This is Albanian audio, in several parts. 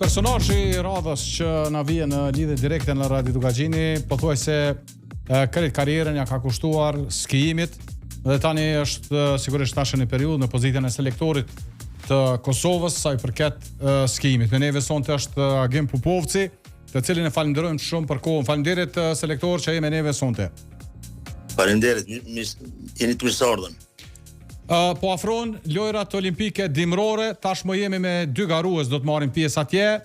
Personazhi I radhës që na vjen në lidhje direkte në Radio Dukagjini, pothuajse krejt karrierën ja ka kushtuar skijimit dhe tani është sigurisht tash në periudhë në pozitën e selektorit të Kosovës sa I përket skijimit. Me neve sonte është Agim Pupovci, të cilin e falenderojmë shumë për kohën. Faleminderit selektor që je me neve sonte. Faleminderit, jeni të mirëseardhën. Po afron lojrat olimpike dimrore, tashmë jemi me 2 garues do të marrin pjesë atje.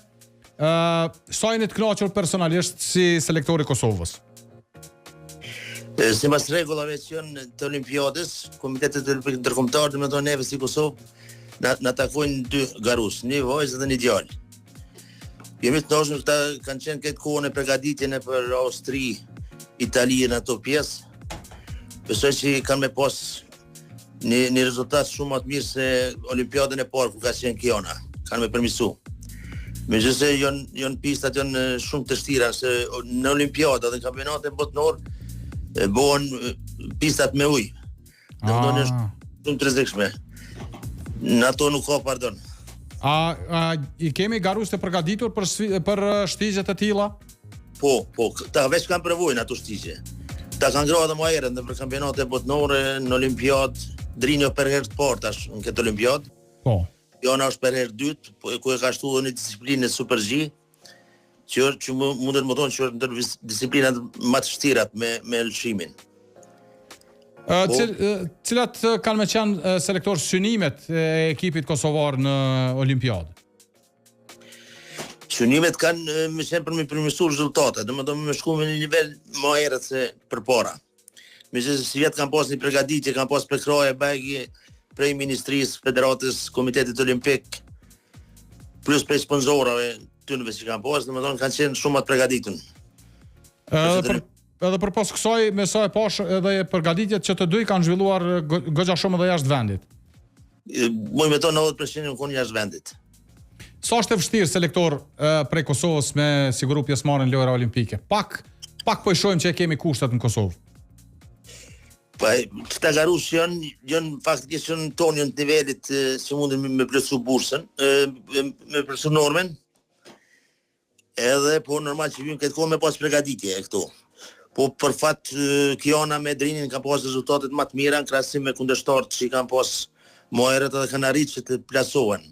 Sa jeni të kënaqur personalisht si selektori I Kosovës? Sipas rregullave që janë të Olimpiadës, Komitetet Olimpik Ndërkombëtar, domethënë neve si Kosovë na takojnë 2 garues, një vajzë dhe një djalë. Jemi të kënaqur këta kanë qenë këtë kohën e përgatitjen për Austri, Itali në ato pjesë. Besoj që kanë me pas një rezultat shumë më të mirë se Olimpiadën e parë ku ka qenë Kiona. Kanë me përmirësu. Megjithëse janë pistat janë shumë të vështira se në Olimpiada dhe kampionatet botërore bëhen pistat me ujë. Domethënë është shumë të rrezikshme. Në ato nuk ka pardon. I kemi garues të përgatitur për shtigje të tilla? Po, ta veç kanë përvojën ato shtigje. Ta kanë ngrohtë më herët në për kampionatet botërore, në Olimpiadë, Drinjo për herë të parë tash në këtë Olimpiadë. Po. Jona është për herë dytë, ku e ka shtuar një disiplinë Super G, që mundet më thonë që është ndër disiplinat më të vështira me lëshimin. Cilat kanë me qenë selektor synimet e ekipit kosovar në Olimpiadë? Synimet kanë me qenë për me përmirësuar rezultatet, domethënë me shku me një nivel më herët se përpara. Megjithëse si vjet kanë pas një përgatitje, kanë pas prekraje bagi prej Ministrisë, Federatës, Komitetit Olimpik, plus prej sponsorave tynëve që kanë pas, domethënë kanë qenë shumë të përgatitur. Edhe përpas kësaj, me sa e pash edhe përgatitjet që të dy kanë zhvilluar goxha shumë edhe jashtë vendit. Muj me to 90% në konë jashtë vendit. Sa është e vështirë selektor prej Kosovës me siguru pjesëmarrjen në lojra olimpike? Pak po I shohim që e kemi kushtet në Kosovë. Pa, këta garues janë faktikisht janë tonë në nivelit që mundin me plotësu bursën, me plotësu normen. Edhe po normal që vjen këtë kohë me pas përgatitje e këtu. Po për fat Kiona me Drinin kanë pas rezultatet më të mira në krahasim me kundërshtarët që kanë pas më herët edhe kanë arritur që të plasohen.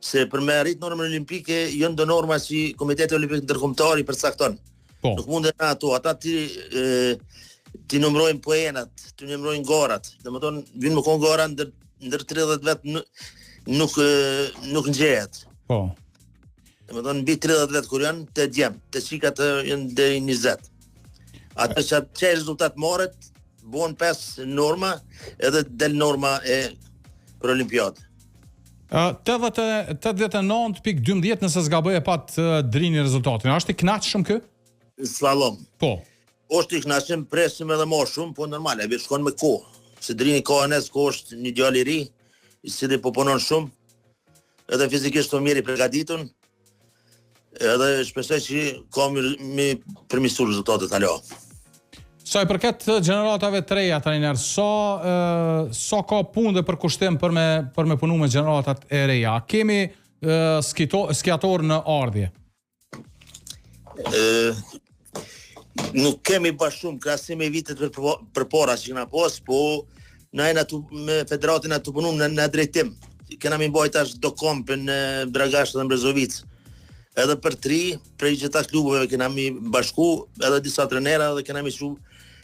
Se për me arrit normën olimpike janë do norma si Komiteti Olimpik Ndërkombëtar I përcakton. Po. Nuk mundet ato, ata ti numërojnë poenat, ti numërojnë garat. Domethënë vjen më kon gara ndër 30 vet nuk ngjehet. Po. Domethënë mbi 30 vet kur janë të djem, të shikat janë deri 20. Atë që rezultat morët, bëhen 5 norma, edhe del norma për Olimpiadë. 89.12 nëse s'gaboj e pat Drini rezultatin. Është I kënaqshëm kë? Slalom. Po. Është I kënaqshëm, presim edhe më shumë, po normal, e shkon me kohë. Se Drini ka anes ko është një djalë I ri, si dhe po punon shumë, edhe fizikisht të mirë I përgatitur, edhe shpresoj që ka me përmirësuar rezultatet alo. Sa I përket gjeneratave të reja trajner, sa ka punë dhe përkushtim për me punu me gjeneratat e reja? Kemi skiator në ardhje? Nuk kemi bashkë shumë krahasim me vitet përpara që kena pas, po na me federatin atë punum në drejtim. Kena mi mbajt tash do kompën në Dragash dhe në Brezovic. Edhe për 3 prej gjitha klubeve kena mi bashku, edhe disa trenera dhe kena mi shumë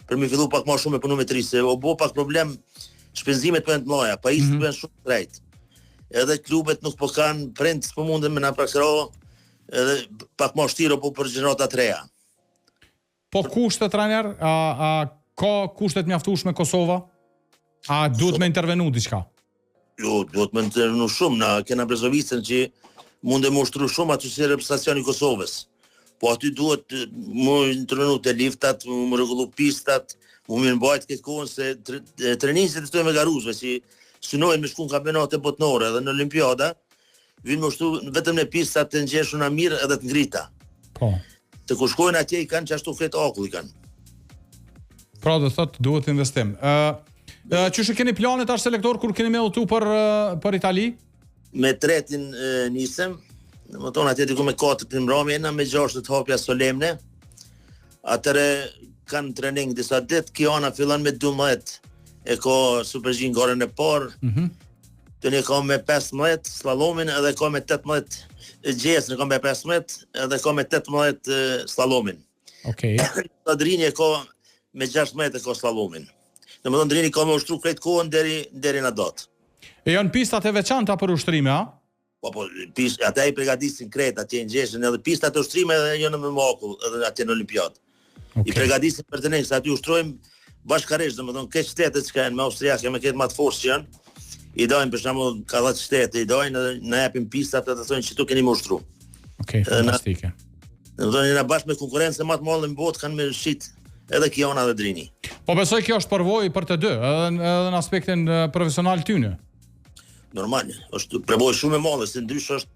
për mi fillu pak më shumë me punu me 3, se o bo pak problem shpenzimet për në të mlaja, pa ishtë për në shumë drejt. Edhe klubet nuk po kanë prend s'po mundën me na praksero, edhe pak më shtiro po për gjenerata të reja. Po kushtet, trajner, a ka kushtet mjaftueshme Kosova? A duhet me intervenu diçka? Jo, duhet me intervenu shumë, na kena Brezovicën që mund e më ushtru shumë aty si reprezentacioni I Kosovës. Po aty duhet më intervenu të liftat, më rregullu pistat, më mbajt këtë kohën se trenisit të me garuzve që synojnë me shku në kampionate botërore edhe në Olimpiada, vinë më ushtu vetëm në pistat të ngjeshuna mirë edhe të ngrita. Po. Të ku shkojnë atje I kanë që ashtu këtë akull I kanë. Pra do thot duhet investim. Qysh e keni planet as selektor kur keni me udhëtu për Itali? Me tretin nisem, Domethënë atje diku me 4 në mbrëmje, na me 6 të hapja solemne. Atëre kanë trening disa ditë, kjo ana fillon me 12, e ka Super G gorën e parë. Të një ka me 15 slalomin edhe ka me 18 gjesën, ka me 15 edhe ka me 18 slalomin. Okej. Drini e ka me 16 e ka slalomin. Domethënë Drini ka me ushtru krejt kohën deri në datë. E janë pistat e veçanta për ushtrime, a? Po, ata i përgatisin krejt atje në gjeshën, edhe pistat e ushtrime edhe jo në makull, edhe atje në Olimpiadë. Okay. I përgatisin për të ne, se aty ushtrojmë bashkarisht, domethënë këtë shtetet që kanë me austriakë, me këtë më të fortë që janë, i dojnë për shembull ka 10 shtete, i dojnë edhe na japin pistat edhe thonë që tu keni më ushtru. Okej, fantastike. Domethënë na bashkë me konkurrencë më të madhe në botë kanë me shit edhe Kiona dhe Drini. Po besoj kjo është përvojë për të dy, edhe në aspektin profesional tyne. Normal, është përvojë shumë e madhe, se ndrysh është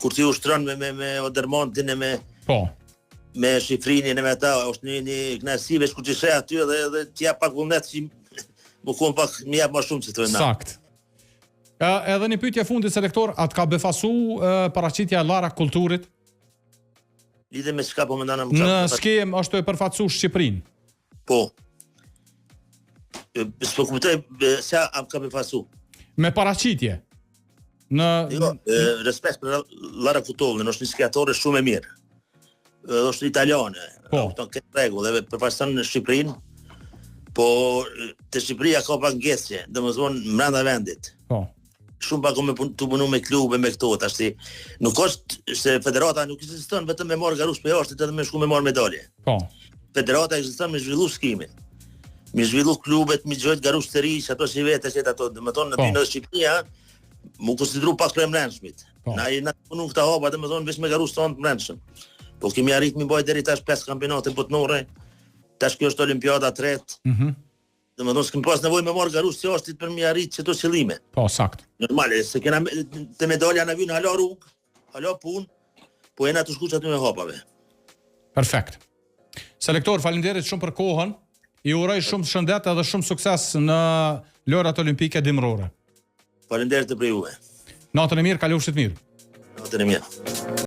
kur ti ushtron me Odermontin e me Shifrinin e me ata, është një knasi veç kur ti sheh aty edhe ti jap pak vullnet që më kon pak më jap më shumë se thonë. Sakt. Edhe një pyetje fundit selektor, atë ka befasu paraqitja e Lara Kulturit? Lidhe me çka po mendon në skem është e përfaqësuar Shqipërinë. Po. S'po kuptoj sa ka befasu. Me paraqitje. Respekt për Lara Kulturin, është një skiatore shumë e mirë. Është italiane. Po. Ka rregull, edhe përfaqëson në Shqipërinë. Po te Shqipëria ka pak ngjeshje, domethënë brenda vendit. Po. Shumë pak me punu me klube me këto, tash nuk është se federata nuk ekziston vetëm me marr garush për jashtë, edhe me shku me marr medalje. Po. Federata ekziston me zhvillu skimin. Me zhvillu klubet, me gjojt garush të ri, ato si vetë, ato, domethënë në Shqipëria, mu konsideru pak për mbrëmshmit. Na punu këta hapa, domethënë veç me garush tonë të mbrëmshëm. Po kemi arrit mi baj deri tash 5 kampionate botërore. Tash kjo është Olimpiada 3. Domethënë s'kem pas nevojë me marr garush se është për mi arrit çdo qëllime. Po, sakt. Normale, se kena te medalja na vjen hala rrugë, hala punë, po jena të shkuç aty me hapave. Perfekt. Selektor, faleminderit shumë për kohën. I uroj shumë shëndet edhe shumë sukses në lojrat olimpike dimrore. Faleminderit për juve. Natën e mirë, kalofshit mirë. Natën e mirë.